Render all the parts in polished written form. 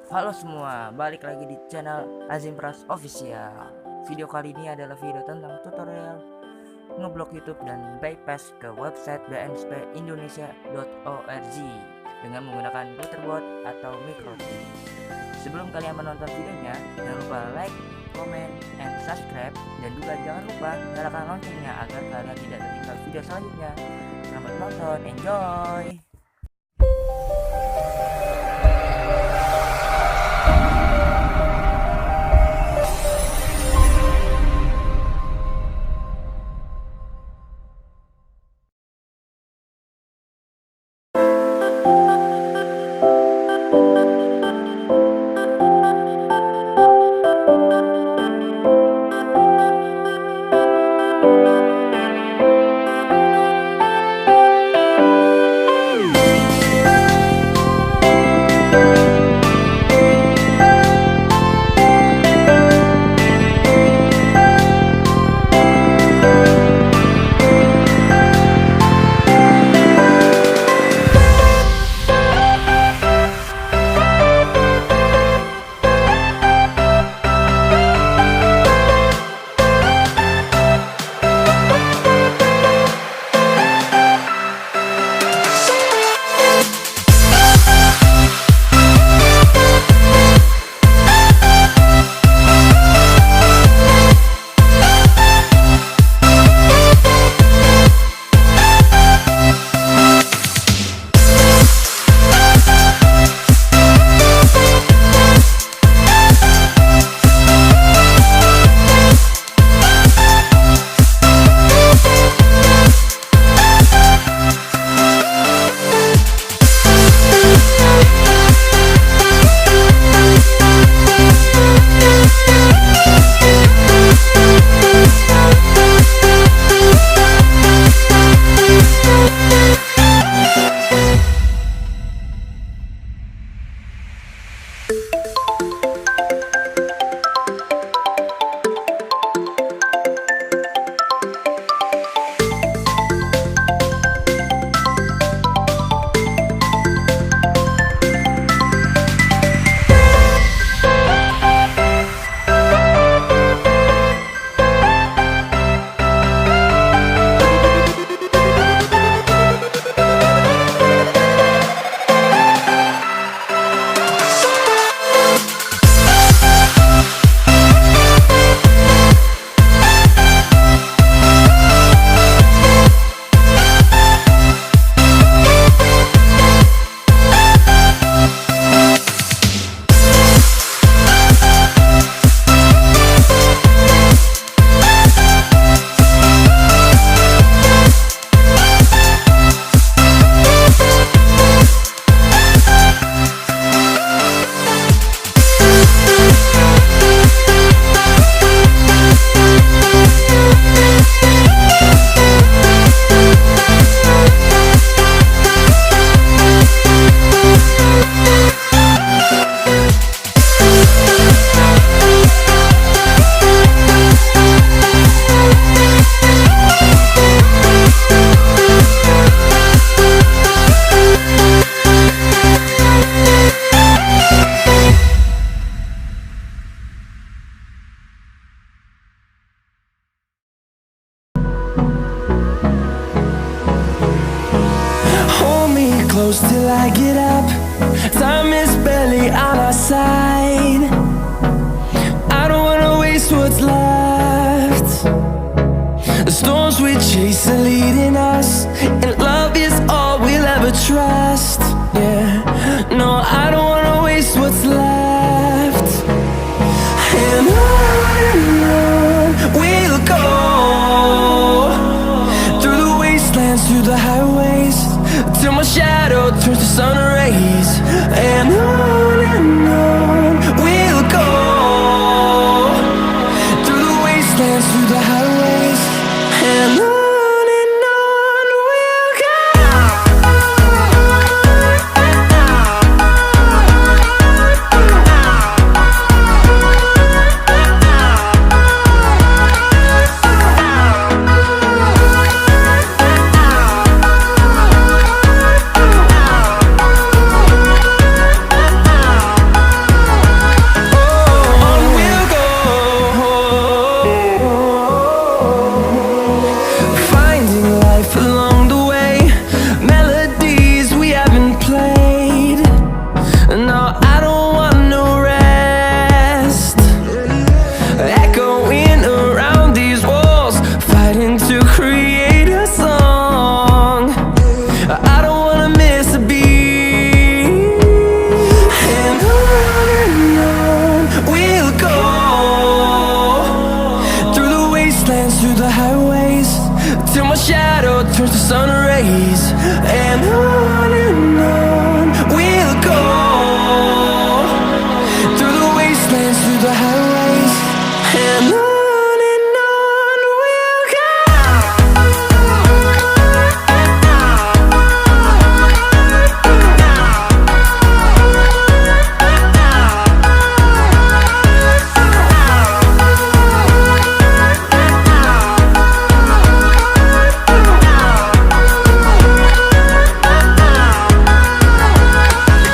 Halo semua, balik lagi di channel Azim Pras Official. Video kali ini adalah video tentang tutorial ngeblok YouTube dan bypass ke website bnspindonesia.org dengan menggunakan bot atau mikrotik. Sebelum kalian menonton videonya, jangan lupa like, comment, and subscribe, dan juga jangan lupa nyalakan loncengnya agar kalian tidak tertinggal video selanjutnya. Selamat menonton, enjoy! Close till I get up. Time is barely on our side. I don't wanna waste what's left. The storms we chase are leading us, and love is all we'll ever trust. Yeah, no, I don't wanna waste what's left. And on we'll go, through the wastelands, through the highways, till my shadow turns to sun rays. And on we'll go, through the wastelands, through the highways. And on we'll go. turns to sun rays, and on we'll go, through the wastelands, through the highways, and on we'll go.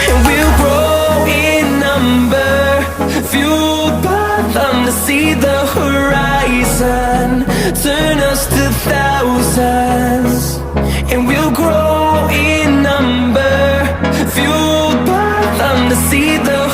And we'll grow in number, fueled by them to see the horizon, turn us to thousands. And we'll grow in number, fueled by them to see the